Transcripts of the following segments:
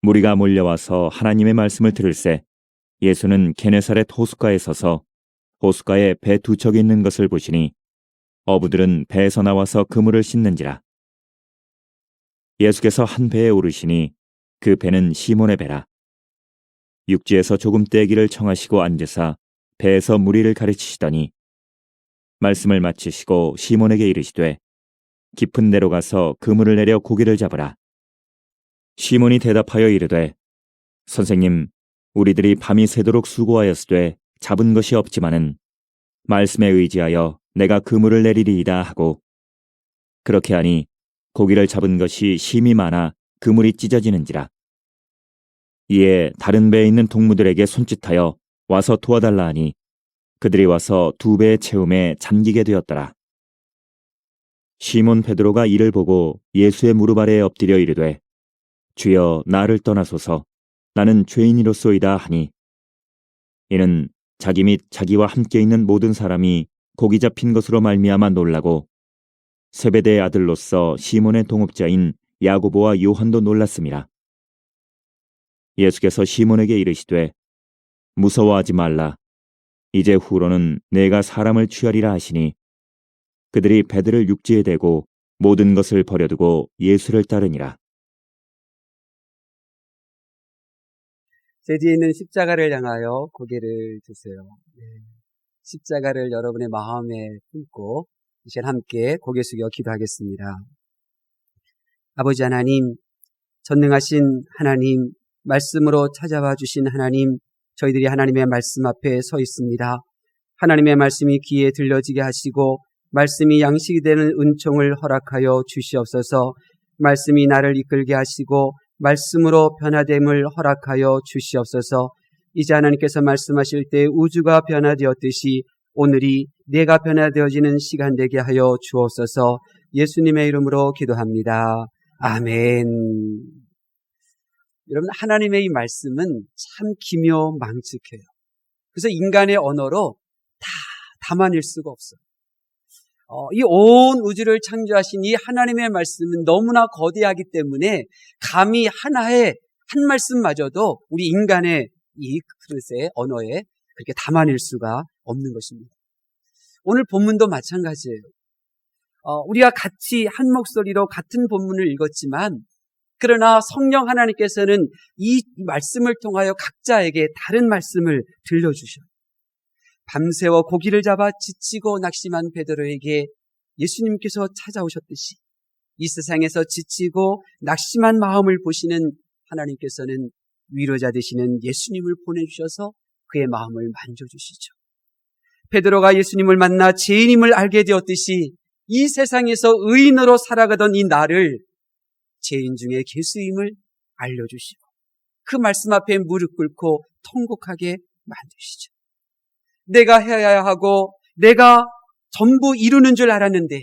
무리가 몰려와서 하나님의 말씀을 들을새 예수는 게네사렛 호숫가에 서서 호숫가에 배 두 척이 있는 것을 보시니 어부들은 배에서 나와서 그물을 씻는지라. 예수께서 한 배에 오르시니 그 배는 시몬의 배라. 육지에서 조금 떼기를 청하시고 앉으사 배에서 무리를 가르치시더니 말씀을 마치시고 시몬에게 이르시되 깊은 데로 가서 그물을 내려 고기를 잡으라. 시몬이 대답하여 이르되 선생님, 우리들이 밤이 새도록 수고하였으되 잡은 것이 없지만은 말씀에 의지하여 내가 그물을 내리리이다 하고, 그렇게 하니 고기를 잡은 것이 심히 많아 그물이 찢어지는지라. 이에 다른 배에 있는 동무들에게 손짓하여 와서 도와달라 하니 그들이 와서 두 배의 채움에 잠기게 되었더라. 시몬 베드로가 이를 보고 예수의 무릎 아래에 엎드려 이르되 주여, 나를 떠나소서, 나는 죄인이로소이다 하니, 이는 자기 및 자기와 함께 있는 모든 사람이 고기 잡힌 것으로 말미암아 놀라고 세베대의 아들로서 시몬의 동업자인 야고보와 요한도 놀랐음이라. 예수께서 시몬에게 이르시되 무서워하지 말라. 이제 후로는 내가 사람을 취하리라 하시니 그들이 배들을 육지에 대고 모든 것을 버려두고 예수를 따르니라. 제 뒤에 있는 십자가를 향하여 고개를 드세요. 십자가를 여러분의 마음에 품고 이 시간 함께 고개 숙여 기도하겠습니다. 아버지 하나님, 전능하신 하나님, 말씀으로 찾아와 주신 하나님, 저희들이 하나님의 말씀 앞에 서 있습니다. 하나님의 말씀이 귀에 들려지게 하시고 말씀이 양식이 되는 은총을 허락하여 주시옵소서. 말씀이 나를 이끌게 하시고 말씀으로 변화됨을 허락하여 주시옵소서. 이제 하나님께서 말씀하실 때 우주가 변화되었듯이 오늘이 내가 변화되어지는 시간 되게 하여 주옵소서. 예수님의 이름으로 기도합니다. 아멘. 여러분, 하나님의 이 말씀은 참 기묘망측해요. 그래서 인간의 언어로 다 담아낼 수가 없어요. 이 온 우주를 창조하신 이 하나님의 말씀은 너무나 거대하기 때문에 감히 하나의 한 말씀마저도 우리 인간의 이 그릇의 언어에 그렇게 담아낼 수가 없는 것입니다. 오늘 본문도 마찬가지예요. 우리가 같이 한 목소리로 같은 본문을 읽었지만 그러나 성령 하나님께서는 이 말씀을 통하여 각자에게 다른 말씀을 들려주셔요. 밤새워 고기를 잡아 지치고 낙심한 베드로에게 예수님께서 찾아오셨듯이 이 세상에서 지치고 낙심한 마음을 보시는 하나님께서는 위로자 되시는 예수님을 보내주셔서 그의 마음을 만져주시죠. 베드로가 예수님을 만나 죄인임을 알게 되었듯이 이 세상에서 의인으로 살아가던 이 나를 죄인 중에 괴수임을 알려주시고 그 말씀 앞에 무릎 꿇고 통곡하게 만드시죠. 내가 해야 하고 내가 전부 이루는 줄 알았는데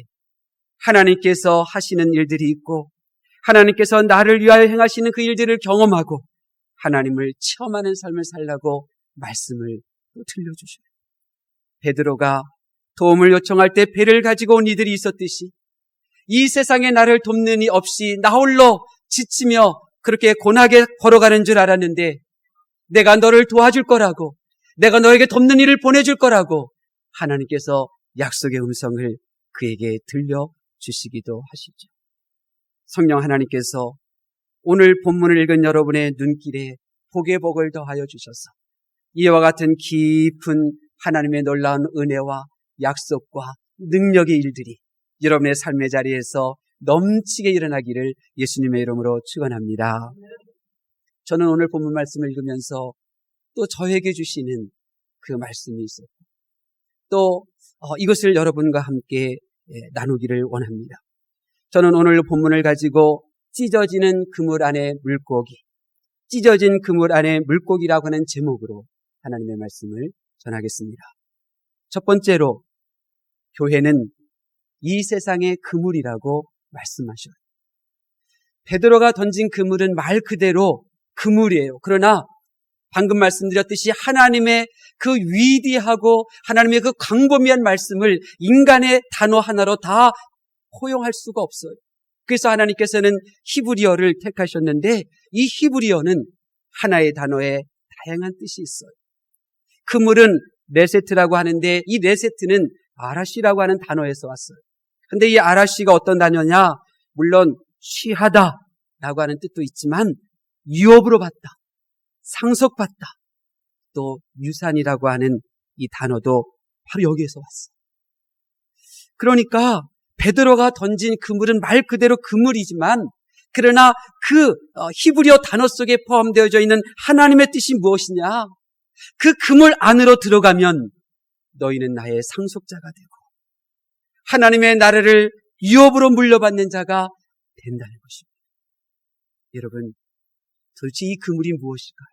하나님께서 하시는 일들이 있고 하나님께서 나를 위하여 행하시는 그 일들을 경험하고 하나님을 체험하는 삶을 살라고 말씀을 들려주셔요. 베드로가 도움을 요청할 때 배를 가지고 온 이들이 있었듯이 이 세상에 나를 돕는 이 없이 나 홀로 지치며 그렇게 고나게 걸어가는 줄 알았는데 내가 너를 도와줄 거라고 내가 너에게 돕는 일을 보내줄 거라고 하나님께서 약속의 음성을 그에게 들려주시기도 하시죠. 성령 하나님께서 오늘 본문을 읽은 여러분의 눈길에 복의 복을 더하여 주셔서 이와 같은 깊은 하나님의 놀라운 은혜와 약속과 능력의 일들이 여러분의 삶의 자리에서 넘치게 일어나기를 예수님의 이름으로 축원합니다. 저는 오늘 본문 말씀을 읽으면서 또 저에게 주시는 그 말씀이 있었고 또 이것을 여러분과 함께 나누기를 원합니다. 저는 오늘 본문을 가지고 찢어지는 그물 안에 물고기, 찢어진 그물 안에 물고기라고 하는 제목으로 하나님의 말씀을 전하겠습니다. 첫 번째로 교회는 이 세상의 그물이라고 말씀하셔요. 베드로가 던진 그물은 말 그대로 그물이에요. 그러나 방금 말씀드렸듯이 하나님의 그 위대하고 하나님의 그 광범위한 말씀을 인간의 단어 하나로 다 포용할 수가 없어요. 그래서 하나님께서는 히브리어를 택하셨는데 이 히브리어는 하나의 단어에 다양한 뜻이 있어요. 그물은 레세트라고 하는데 이 레세트는 아라시라고 하는 단어에서 왔어요. 근데 이 아라시가 어떤 단어냐? 물론 취하다라고 하는 뜻도 있지만 유업으로 받다, 상속받다, 또 유산이라고 하는 이 단어도 바로 여기에서 왔어요. 그러니까 베드로가 던진 그물은 말 그대로 그물이지만 그러나 그 히브리어 단어 속에 포함되어져 있는 하나님의 뜻이 무엇이냐? 그 그물 안으로 들어가면 너희는 나의 상속자가 되고 하나님의 나라를 유업으로 물려받는 자가 된다는 것입니다. 여러분, 도대체 이 그물이 무엇일까요?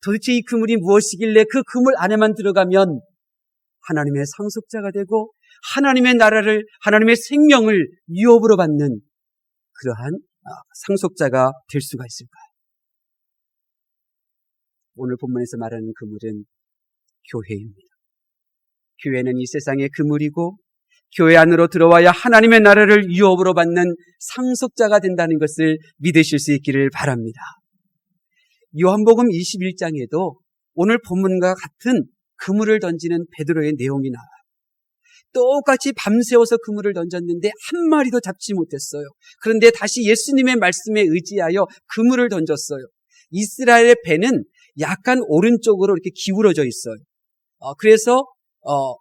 도대체 이 그물이 무엇이길래 그 그물 안에만 들어가면 하나님의 상속자가 되고 하나님의 나라를, 하나님의 생명을 유업으로 받는 그러한 상속자가 될 수가 있을까요? 오늘 본문에서 말하는 그물은 교회입니다. 교회는 이 세상의 그물이고 교회 안으로 들어와야 하나님의 나라를 유업으로 받는 상속자가 된다는 것을 믿으실 수 있기를 바랍니다. 요한복음 21장에도 오늘 본문과 같은 그물을 던지는 베드로의 내용이 나와요. 똑같이 밤새워서 그물을 던졌는데 한 마리도 잡지 못했어요. 그런데 다시 예수님의 말씀에 의지하여 그물을 던졌어요. 이스라엘의 배는 약간 오른쪽으로 이렇게 기울어져 있어요. 그래서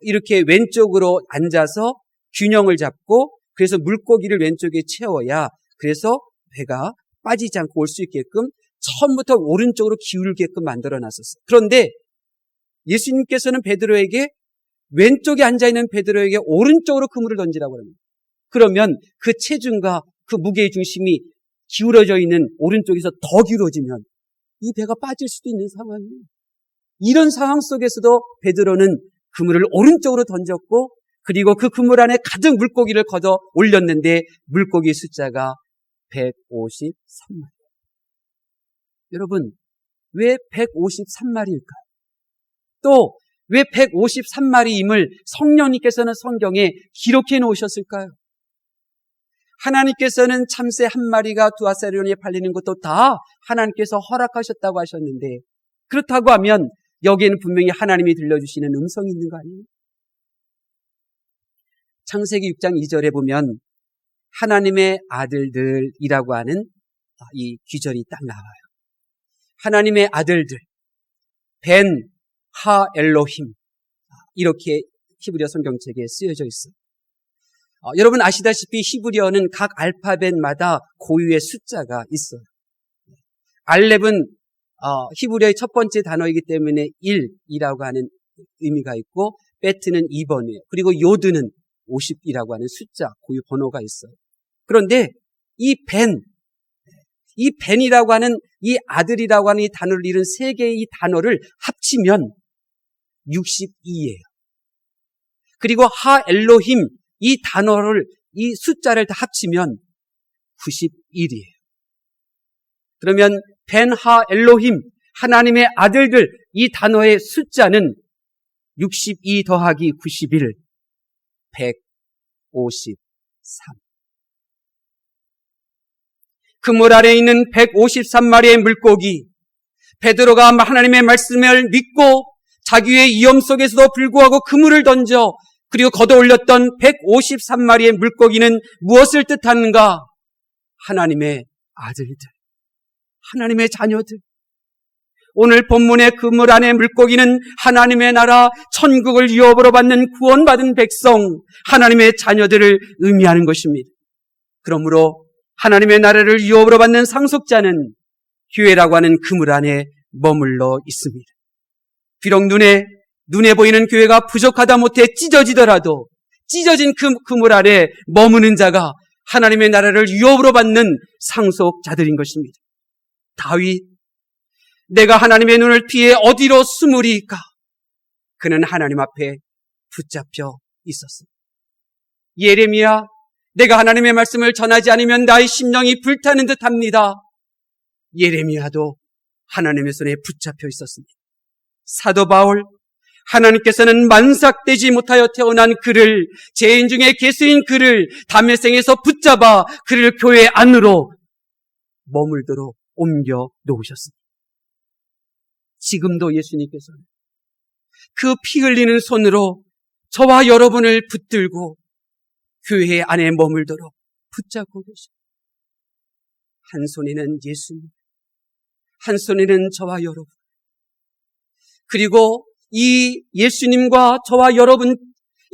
이렇게 왼쪽으로 앉아서 균형을 잡고 그래서 물고기를 왼쪽에 채워야 그래서 배가 빠지지 않고 올 수 있게끔 처음부터 오른쪽으로 기울게끔 만들어놨었어요. 그런데 예수님께서는 베드로에게 왼쪽에 앉아있는 베드로에게 오른쪽으로 그물을 던지라고 합니다. 그러면 그 체중과 그 무게의 중심이 기울어져 있는 오른쪽에서 더 기울어지면 이 배가 빠질 수도 있는 상황이에요. 이런 상황 속에서도 베드로는 그물을 오른쪽으로 던졌고 그리고 그 그물 안에 가득 물고기를 걷어 올렸는데 물고기 숫자가 153마리. 여러분, 왜 153마리일까요? 또 왜 153마리임을 성령님께서는 성경에 기록해 놓으셨을까요? 하나님께서는 참새 한 마리가 두아사리온에 팔리는 것도 다 하나님께서 허락하셨다고 하셨는데 그렇다고 하면 여기에는 분명히 하나님이 들려주시는 음성이 있는 거 아니에요? 창세기 6장 2절에 보면 하나님의 아들들이라고 하는 이 귀절이 딱 나와요. 하나님의 아들들, 벤, 하, 엘로힘 이렇게 히브리어 성경책에 쓰여져 있어요. 여러분 아시다시피 히브리어는 각 알파벳마다 고유의 숫자가 있어요. 알렙은 히브리어의 첫 번째 단어이기 때문에 1이라고 하는 의미가 있고 베트는 2번이에요. 그리고 요드는 50이라고 하는 숫자, 고유 번호가 있어요. 그런데 이 벤이라고 하는 이 아들이라고 하는 이 단어를 이룬 세 개의 이 단어를 합치면 62예요. 그리고 하 엘로힘 이 단어를 이 숫자를 다 합치면 91이에요. 그러면 벤 하 엘로힘 하나님의 아들들 이 단어의 숫자는 62 더하기 91 153. 그물 아래에 있는 153마리의 물고기 베드로가 하나님의 말씀을 믿고 자기의 위험 속에서도 불구하고 그물을 던져 그리고 걷어 올렸던 153마리의 물고기는 무엇을 뜻하는가? 하나님의 아들들, 하나님의 자녀들. 오늘 본문의 그물 안의 물고기는 하나님의 나라 천국을 유업으로 받는 구원받은 백성, 하나님의 자녀들을 의미하는 것입니다. 그러므로 하나님의 나라를 유업으로 받는 상속자는 교회라고 하는 그물 안에 머물러 있습니다. 비록 눈에 보이는 교회가 부족하다 못해 찢어지더라도 찢어진 그 그물 아래 머무는 자가 하나님의 나라를 유업으로 받는 상속자들인 것입니다. 다윗, 내가 하나님의 눈을 피해 어디로 숨으리까? 그는 하나님 앞에 붙잡혀 있었습니다. 예레미야, 내가 하나님의 말씀을 전하지 않으면 나의 심령이 불타는 듯합니다. 예레미야도 하나님의 손에 붙잡혀 있었습니다. 사도 바울, 하나님께서는 만삭되지 못하여 태어난 그를, 죄인 중에 괴수인 그를 담에생에서 붙잡아 그를 교회 안으로 머물도록 옮겨 놓으셨습니다. 지금도 예수님께서는 그 피 흘리는 손으로 저와 여러분을 붙들고 교회 안에 머물도록 붙잡고 계십니다. 한 손에는 예수님, 한 손에는 저와 여러분, 그리고 이 예수님과 저와 여러분,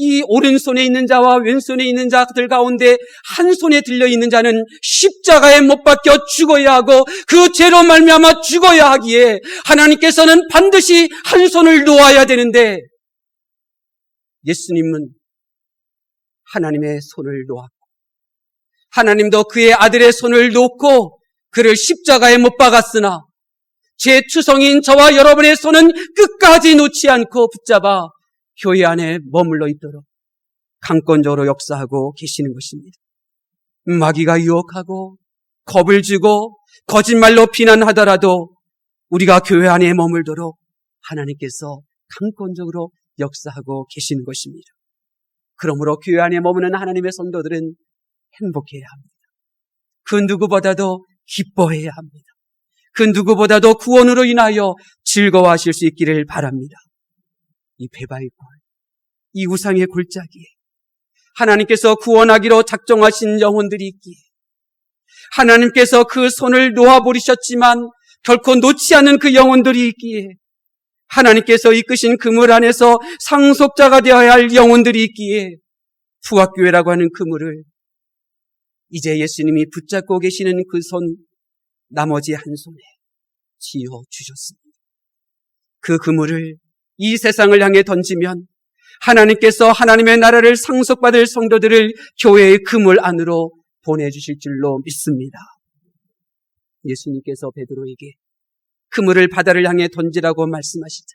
이 오른손에 있는 자와 왼손에 있는 자들 가운데 한 손에 들려있는 자는 십자가에 못 박혀 죽어야 하고 그 죄로 말미암아 죽어야 하기에 하나님께서는 반드시 한 손을 놓아야 되는데, 예수님은 하나님의 손을 놓았고 하나님도 그의 아들의 손을 놓고 그를 십자가에 못 박았으나 제 투성인 저와 여러분의 손은 끝까지 놓지 않고 붙잡아 교회 안에 머물러 있도록 강권적으로 역사하고 계시는 것입니다. 마귀가 유혹하고 겁을 주고 거짓말로 비난하더라도 우리가 교회 안에 머물도록 하나님께서 강권적으로 역사하고 계시는 것입니다. 그러므로 교회 안에 머무는 하나님의 성도들은 행복해야 합니다. 그 누구보다도 기뻐해야 합니다. 그 누구보다도 구원으로 인하여 즐거워하실 수 있기를 바랍니다. 이 배바의 꼴, 이 우상의 골짜기에 하나님께서 구원하기로 작정하신 영혼들이 있기에, 하나님께서 그 손을 놓아버리셨지만 결코 놓지 않는 그 영혼들이 있기에, 하나님께서 이끄신 그물 안에서 상속자가 되어야 할 영혼들이 있기에 부학교회라고 하는 그물을 이제 예수님이 붙잡고 계시는 그 손, 나머지 한 손에 쥐어주셨습니다. 그 그물을 이 세상을 향해 던지면 하나님께서 하나님의 나라를 상속받을 성도들을 교회의 그물 안으로 보내주실 줄로 믿습니다. 예수님께서 베드로에게 그물을 바다를 향해 던지라고 말씀하시자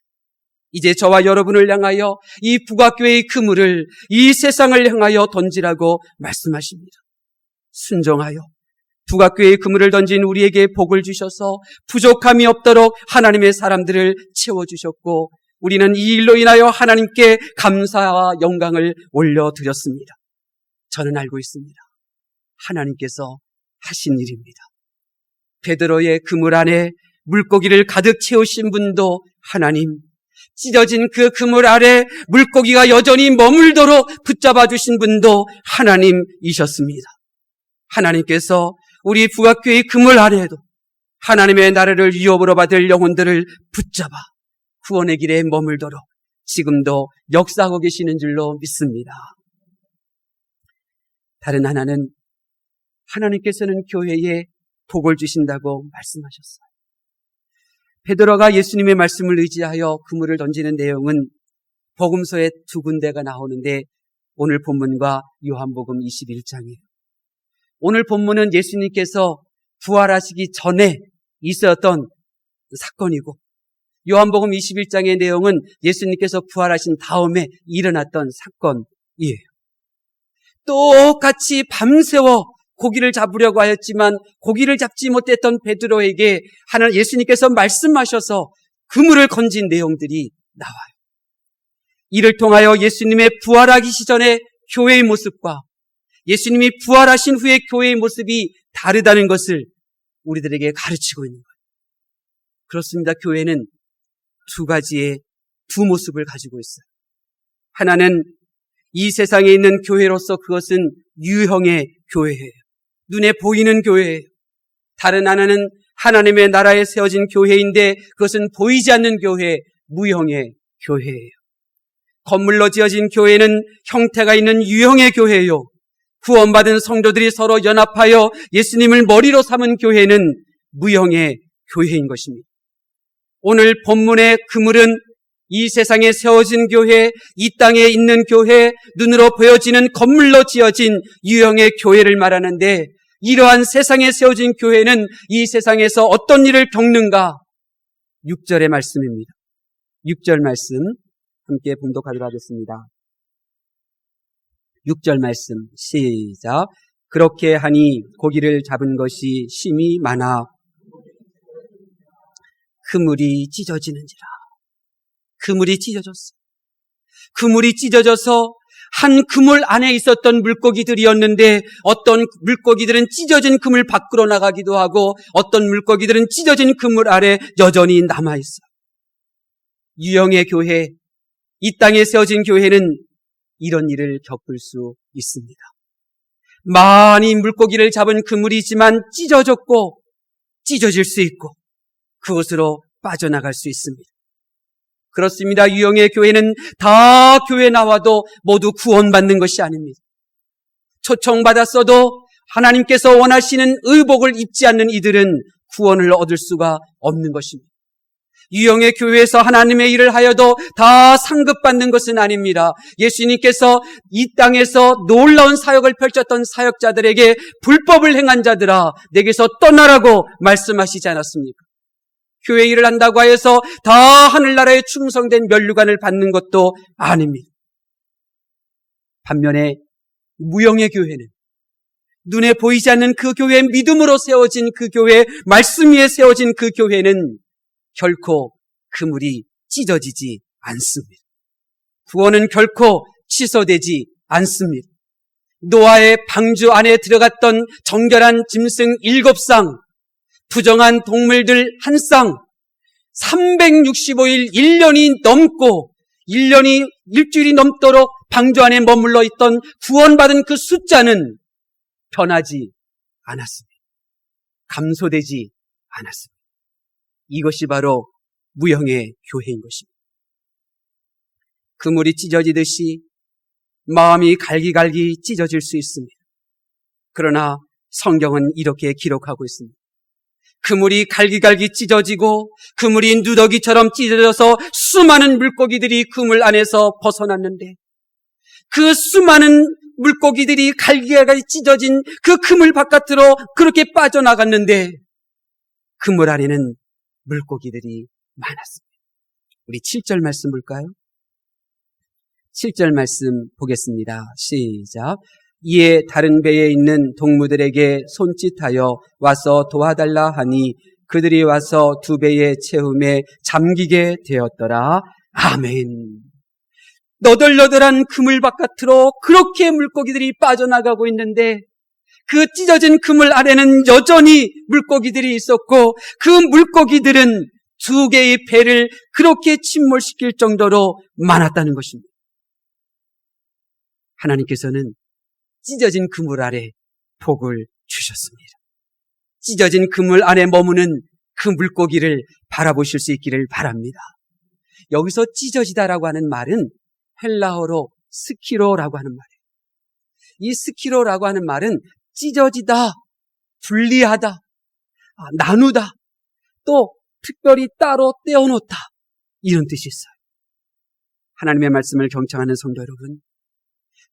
이제 저와 여러분을 향하여 이 북악교회의 그물을 이 세상을 향하여 던지라고 말씀하십니다. 순종하여 북악교회의 그물을 던진 우리에게 복을 주셔서 부족함이 없도록 하나님의 사람들을 채워주셨고, 우리는 이 일로 인하여 하나님께 감사와 영광을 올려드렸습니다. 저는 알고 있습니다. 하나님께서 하신 일입니다. 베드로의 그물 안에 물고기를 가득 채우신 분도 하나님, 찢어진 그 그물 아래 물고기가 여전히 머물도록 붙잡아 주신 분도 하나님이셨습니다. 하나님께서 우리 북악교회의 그물 안에도 하나님의 나라를 유업으로 받을 영혼들을 붙잡아 구원의 길에 머물도록 지금도 역사하고 계시는 줄로 믿습니다. 다른 하나는 하나님께서는 교회에 복을 주신다고 말씀하셨어요. 베드로가 예수님의 말씀을 의지하여 그물을 던지는 내용은 복음서에 두 군데가 나오는데 오늘 본문과 요한복음 21장이에요. 오늘 본문은 예수님께서 부활하시기 전에 있었던 사건이고, 요한복음 21장의 내용은 예수님께서 부활하신 다음에 일어났던 사건이에요. 똑같이 밤새워 고기를 잡으려고 하였지만 고기를 잡지 못했던 베드로에게 예수님께서 말씀하셔서 그물을 건진 내용들이 나와요. 이를 통하여 예수님의 부활하기 전에 교회의 모습과 예수님이 부활하신 후에 교회의 모습이 다르다는 것을 우리들에게 가르치고 있는 거예요. 그렇습니다. 교회는 두 가지의 두 모습을 가지고 있어요. 하나는 이 세상에 있는 교회로서 그것은 유형의 교회예요. 눈에 보이는 교회예요. 다른 하나는 하나님의 나라에 세워진 교회인데 그것은 보이지 않는 교회, 무형의 교회예요. 건물로 지어진 교회는 형태가 있는 유형의 교회예요. 구원받은 성도들이 서로 연합하여 예수님을 머리로 삼은 교회는 무형의 교회인 것입니다. 오늘 본문의 그물은 이 세상에 세워진 교회, 이 땅에 있는 교회, 눈으로 보여지는 건물로 지어진 유형의 교회를 말하는데, 이러한 세상에 세워진 교회는 이 세상에서 어떤 일을 겪는가? 6절의 말씀입니다. 6절 말씀 함께 봉독하도록 하겠습니다. 6절 말씀 시작. 그렇게 하니 고기를 잡은 것이 심히 많아 그물이 찢어지는지라. 그물이 찢어졌어요. 그물이 찢어져서 한 그물 안에 있었던 물고기들이었는데 어떤 물고기들은 찢어진 그물 밖으로 나가기도 하고 어떤 물고기들은 찢어진 그물 아래 여전히 남아있어요. 유형의 교회, 이 땅에 세워진 교회는 이런 일을 겪을 수 있습니다. 많이 물고기를 잡은 그물이지만 찢어졌고 찢어질 수 있고 그곳으로 빠져나갈 수 있습니다. 그렇습니다. 유형의 교회는 다 교회 나와도 모두 구원받는 것이 아닙니다. 초청받았어도 하나님께서 원하시는 의복을 입지 않는 이들은 구원을 얻을 수가 없는 것입니다. 유형의 교회에서 하나님의 일을 하여도 다 상급받는 것은 아닙니다. 예수님께서 이 땅에서 놀라운 사역을 펼쳤던 사역자들에게 불법을 행한 자들아 내게서 떠나라고 말씀하시지 않았습니까? 교회 일을 한다고 하여서 다 하늘나라에 충성된 면류관을 받는 것도 아닙니다. 반면에 무형의 교회는 눈에 보이지 않는 그 교회, 믿음으로 세워진 그 교회, 말씀 위에 세워진 그 교회는 결코 그물이 찢어지지 않습니다. 구원은 결코 취소되지 않습니다. 노아의 방주 안에 들어갔던 정결한 짐승 7쌍, 부정한 동물들 1쌍, 365일 1년이 넘고 1년이 일주일이 넘도록 방주 안에 머물러 있던 구원받은 그 숫자는 변하지 않았습니다. 감소되지 않았습니다. 이것이 바로 무형의 교회인 것입니다. 그물이 찢어지듯이 마음이 갈기갈기 찢어질 수 있습니다. 그러나 성경은 이렇게 기록하고 있습니다. 그물이 갈기갈기 찢어지고 그물이 누더기처럼 찢어져서 수많은 물고기들이 그물 안에서 벗어났는데 그 수많은 물고기들이 갈기갈기 찢어진 그 그물 바깥으로 그렇게 빠져나갔는데 그물 안에는 물고기들이 많았습니다. 우리 7절 말씀 볼까요? 7절 말씀 보겠습니다. 시작. 이에 다른 배에 있는 동무들에게 손짓하여 와서 도와달라 하니 그들이 와서 두 배의 채움에 잠기게 되었더라. 아멘. 너덜너덜한 그물 바깥으로 그렇게 물고기들이 빠져나가고 있는데 그 찢어진 그물 아래는 여전히 물고기들이 있었고 그 물고기들은 두 개의 배를 그렇게 침몰시킬 정도로 많았다는 것입니다. 하나님께서는 찢어진 그물 아래 복을 주셨습니다. 찢어진 그물 안에 머무는 그 물고기를 바라보실 수 있기를 바랍니다. 여기서 찢어지다라고 하는 말은 헬라어로 스키로라고 하는 말이에요. 이 스키로라고 하는 말은 찢어지다, 분리하다, 나누다, 또 특별히 따로 떼어놓다 이런 뜻이 있어요. 하나님의 말씀을 경청하는 성도 여러분,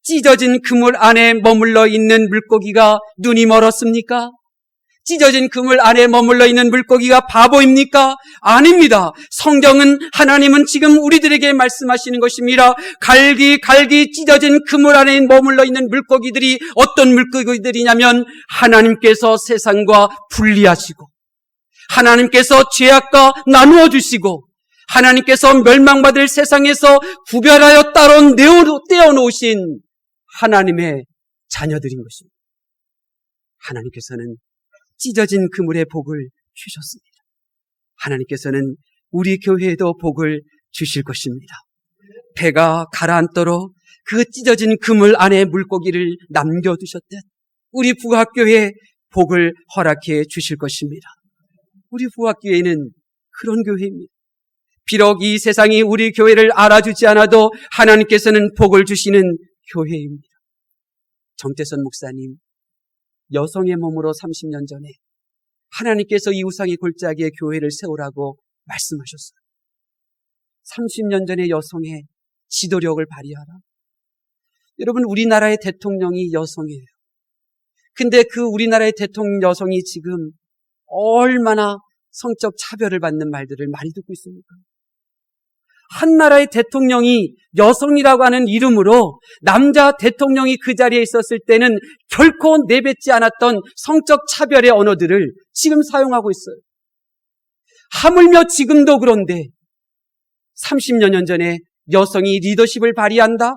찢어진 그물 안에 머물러 있는 물고기가 눈이 멀었습니까? 찢어진 그물 안에 머물러 있는 물고기가 바보입니까? 아닙니다. 성경은 하나님은 지금 우리들에게 말씀하시는 것입니다. 갈기 찢어진 그물 안에 머물러 있는 물고기들이 어떤 물고기들이냐면 하나님께서 세상과 분리하시고 하나님께서 죄악과 나누어 주시고 하나님께서 멸망받을 세상에서 구별하여 따로 떼어놓으신 하나님의 자녀들인 것입니다. 하나님께서는 찢어진 그물의 복을 주셨습니다. 하나님께서는 우리 교회에도 복을 주실 것입니다. 배가 가라앉도록 그 찢어진 그물 안에 물고기를 남겨두셨듯 우리 부학교에 복을 허락해 주실 것입니다. 우리 부학교회는 그런 교회입니다. 비록 이 세상이 우리 교회를 알아주지 않아도 하나님께서는 복을 주시는 교회입니다. 정태선 목사님, 여성의 몸으로 30년 전에 하나님께서 이 우상의 골짜기에 교회를 세우라고 말씀하셨어요. 30년 전에 여성의 지도력을 발휘하라. 여러분, 우리나라의 대통령이 여성이에요. 근데 그 우리나라의 대통령 여성이 지금 얼마나 성적 차별을 받는 말들을 많이 듣고 있습니까? 한 나라의 대통령이 여성이라고 하는 이름으로 남자 대통령이 그 자리에 있었을 때는 결코 내뱉지 않았던 성적 차별의 언어들을 지금 사용하고 있어요. 하물며 지금도 그런데 30여 년 전에 여성이 리더십을 발휘한다?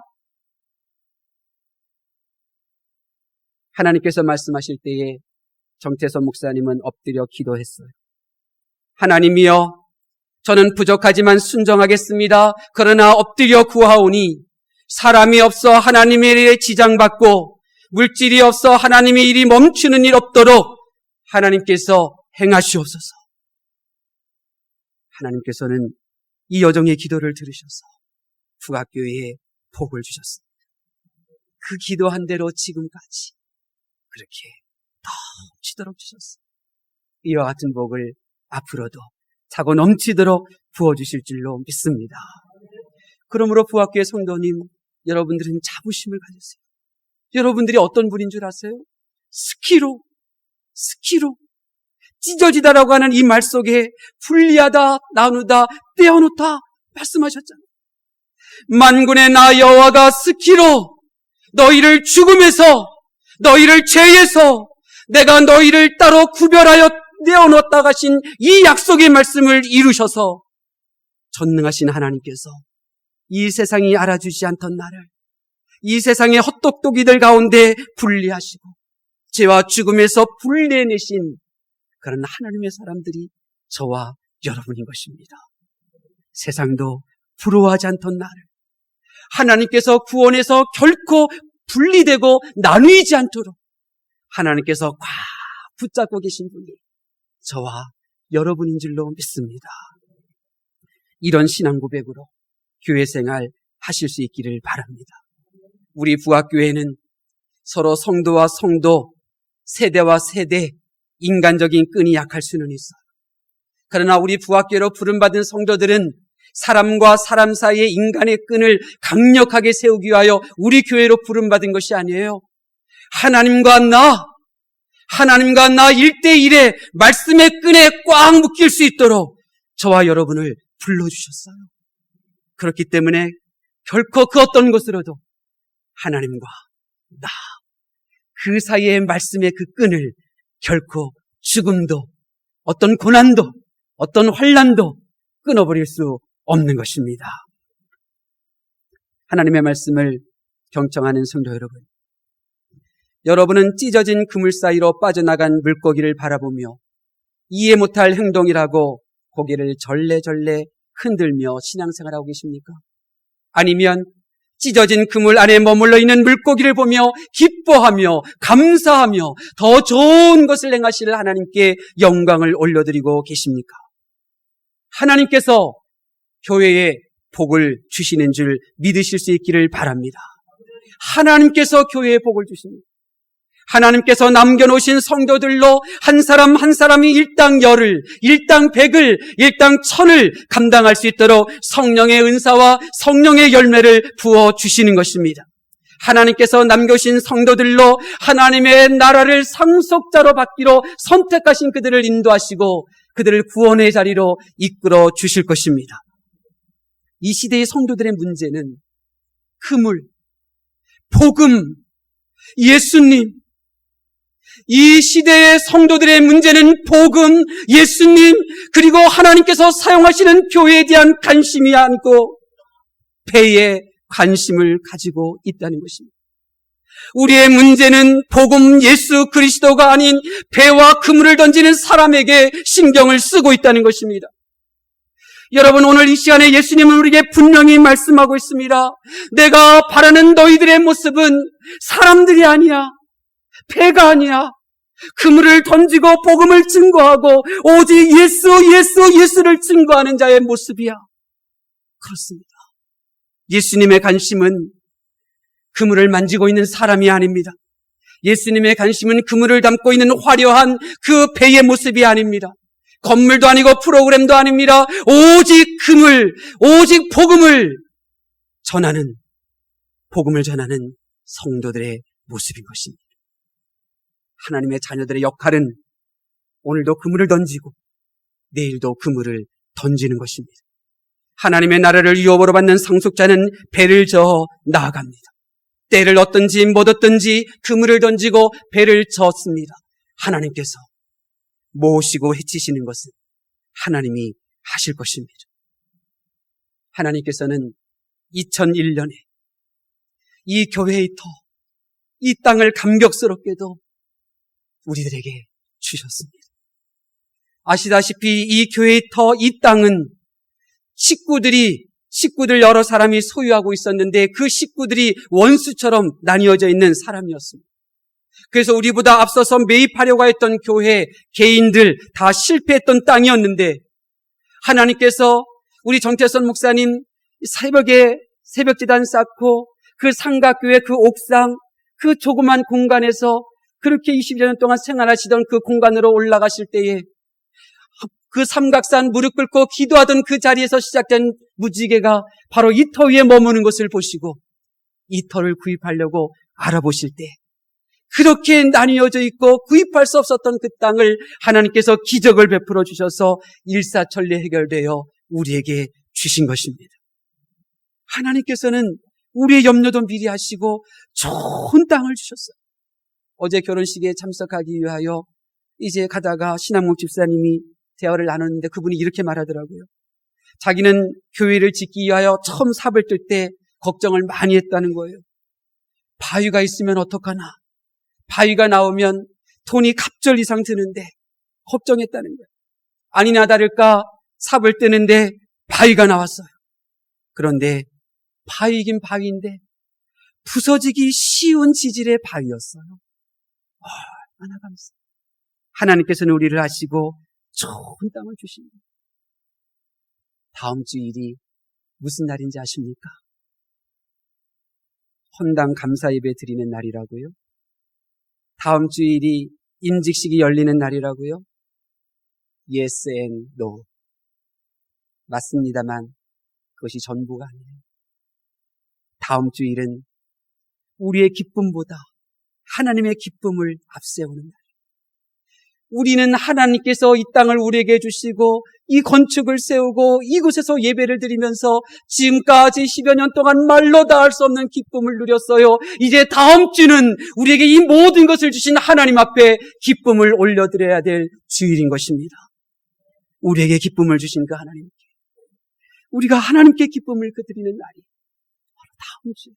하나님께서 말씀하실 때에 정태선 목사님은 엎드려 기도했어요. 하나님이여, 저는 부족하지만 순종하겠습니다. 그러나 엎드려 구하오니 사람이 없어 하나님의 일에 지장받고 물질이 없어 하나님의 일이 멈추는 일 없도록 하나님께서 행하시옵소서. 하나님께서는 이 여정의 기도를 들으셔서 북악교회에 복을 주셨습니다. 그 기도한 대로 지금까지 그렇게 넘치도록 주셨어요. 이와 같은 복을 앞으로도 차고 넘치도록 부어주실 줄로 믿습니다. 그러므로 부학교의 성도님, 여러분들은 자부심을 가지세요. 여러분들이 어떤 분인 줄 아세요? 스키로 찢어지다라고 하는 이 말 속에 분리하다, 나누다, 떼어놓다 말씀하셨잖아요. 만군의 나 여호와가 스키로 너희를 죽음에서, 너희를 죄에서 내가 너희를 따로 구별하여 내어놓았다 하신 이 약속의 말씀을 이루셔서 전능하신 하나님께서 이 세상이 알아주지 않던 나를 이 세상의 헛똑똑이들 가운데 분리하시고 죄와 죽음에서 분리해내신 그런 하나님의 사람들이 저와 여러분인 것입니다. 세상도 부러워하지 않던 나를 하나님께서 구원해서 결코 분리되고 나누이지 않도록 하나님께서 꽉 붙잡고 계신 분이 저와 여러분인 줄로 믿습니다. 이런 신앙 고백으로 교회 생활 하실 수 있기를 바랍니다. 우리 부학교회는 서로 성도와 성도, 세대와 세대, 인간적인 끈이 약할 수는 있어요. 그러나 우리 부학교로 부름받은 성도들은 사람과 사람 사이의 인간의 끈을 강력하게 세우기 위하여 우리 교회로 부름받은 것이 아니에요. 하나님과 나 1대1의 말씀의 끈에 꽉 묶일 수 있도록 저와 여러분을 불러주셨어요. 그렇기 때문에 결코 그 어떤 것으로도 하나님과 나, 그 사이의 말씀의 그 끈을 결코 죽음도, 어떤 고난도, 어떤 환난도 끊어버릴 수 없는 것입니다. 하나님의 말씀을 경청하는 성도 여러분, 여러분은 찢어진 그물 사이로 빠져나간 물고기를 바라보며 이해 못할 행동이라고 고개를 절레절레 흔들며 신앙생활하고 계십니까? 아니면 찢어진 그물 안에 머물러 있는 물고기를 보며 기뻐하며 감사하며 더 좋은 것을 행하실 하나님께 영광을 올려드리고 계십니까? 하나님께서 교회에 복을 주시는 줄 믿으실 수 있기를 바랍니다. 하나님께서 교회에 복을 주십니다. 하나님께서 남겨놓으신 성도들로 한 사람 한 사람이 일당 열을, 일당 백을, 일당 천을 감당할 수 있도록 성령의 은사와 성령의 열매를 부어주시는 것입니다. 하나님께서 남겨주신 성도들로 하나님의 나라를 상속자로 받기로 선택하신 그들을 인도하시고 그들을 구원의 자리로 이끌어 주실 것입니다. 이 시대의 성도들의 문제는 그물, 복음, 예수님, 이 시대의 성도들의 문제는 복음, 예수님, 그리고 하나님께서 사용하시는 교회에 대한 관심이 아니고 배에 관심을 가지고 있다는 것입니다. 우리의 문제는 복음 예수 그리스도가 아닌 배와 그물을 던지는 사람에게 신경을 쓰고 있다는 것입니다. 여러분, 오늘 이 시간에 예수님은 우리에게 분명히 말씀하고 있습니다. 내가 바라는 너희들의 모습은 사람들이 아니야, 배가 아니야. 그물을 던지고 복음을 증거하고 오직 예수를 증거하는 자의 모습이야. 그렇습니다. 예수님의 관심은 그물을 만지고 있는 사람이 아닙니다. 예수님의 관심은 그물을 담고 있는 화려한 그 배의 모습이 아닙니다. 건물도 아니고 프로그램도 아닙니다. 오직 그물, 오직 복음을 전하는 성도들의 모습인 것입니다. 하나님의 자녀들의 역할은 오늘도 그물을 던지고 내일도 그물을 던지는 것입니다. 하나님의 나라를 유업으로 받는 상속자는 배를 저어 나아갑니다. 때를 얻든지 못 얻든지 그물을 던지고 배를 저었습니다. 하나님께서 모시고 해치시는 것은 하나님이 하실 것입니다. 하나님께서는 2001년에 이 교회의 터, 이 땅을 감격스럽게도 우리들에게 주셨습니다. 아시다시피 이 교회의 터, 이 땅은 식구들 여러 사람이 소유하고 있었는데 그 식구들이 원수처럼 나뉘어져 있는 사람이었습니다. 그래서 우리보다 앞서서 매입하려고 했던 교회, 개인들 다 실패했던 땅이었는데 하나님께서 우리 정태선 목사님 새벽에 새벽지단 쌓고 그 삼각교회 그 옥상 그 조그만 공간에서 그렇게 20여 년 동안 생활하시던 그 공간으로 올라가실 때에 그 삼각산 무릎 꿇고 기도하던 그 자리에서 시작된 무지개가 바로 이 터 위에 머무는 것을 보시고 이 터를 구입하려고 알아보실 때 그렇게 나뉘어져 있고 구입할 수 없었던 그 땅을 하나님께서 기적을 베풀어 주셔서 일사천리 해결되어 우리에게 주신 것입니다. 하나님께서는 우리의 염려도 미리 하시고 좋은 땅을 주셨어요. 어제 결혼식에 참석하기 위하여 이제 가다가 신학목 집사님이 대화를 나눴는데 그분이 이렇게 말하더라고요. 자기는 교회를 짓기 위하여 처음 삽을 뜰 때 걱정을 많이 했다는 거예요. 바위가 있으면 어떡하나. 바위가 나오면 돈이 갑절 이상 드는데 걱정했다는 거예요. 아니나 다를까 삽을 뜨는데 바위가 나왔어요. 그런데 바위이긴 바위인데 부서지기 쉬운 지질의 바위였어요. 얼마나 감사해요. 하나님께서는 우리를 아시고 좋은 땅을 주십니다. 다음 주일이 무슨 날인지 아십니까? 헌당 감사 예배 드리는 날이라고요? 다음 주일이 임직식이 열리는 날이라고요? Yes and no. 맞습니다만 그것이 전부가 아니에요. 다음 주일은 우리의 기쁨보다 하나님의 기쁨을 앞세우는 날. 우리는 하나님께서 이 땅을 우리에게 주시고 이 건축을 세우고 이곳에서 예배를 드리면서 지금까지 10여 년 동안 말로 다 할 수 없는 기쁨을 누렸어요. 이제 다음 주는 우리에게 이 모든 것을 주신 하나님 앞에 기쁨을 올려드려야 될 주일인 것입니다. 우리에게 기쁨을 주신 그 하나님께 우리가 하나님께 기쁨을 드리는 날이 바로 다음 주.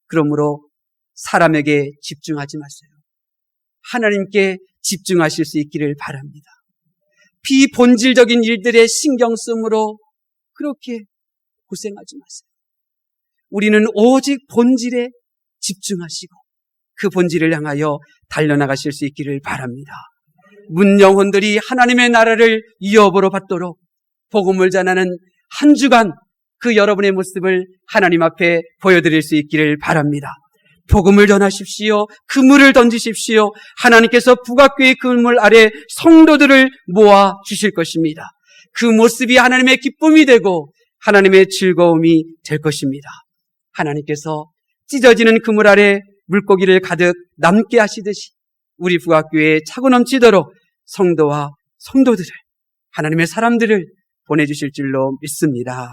그러므로 사람에게 집중하지 마세요. 하나님께 집중하실 수 있기를 바랍니다. 비본질적인 일들에 신경 쓰므로 그렇게 고생하지 마세요. 우리는 오직 본질에 집중하시고 그 본질을 향하여 달려나가실 수 있기를 바랍니다. 문영혼들이 하나님의 나라를 유업으로 받도록 복음을 전하는 한 주간 그 여러분의 모습을 하나님 앞에 보여드릴 수 있기를 바랍니다. 복음을 전하십시오. 그물을 던지십시오. 하나님께서 북악교의 그물 아래 성도들을 모아 주실 것입니다. 그 모습이 하나님의 기쁨이 되고 하나님의 즐거움이 될 것입니다. 하나님께서 찢어지는 그물 아래 물고기를 가득 남게 하시듯이 우리 북악교회에 차고 넘치도록 성도와 성도들을 하나님의 사람들을 보내주실 줄로 믿습니다.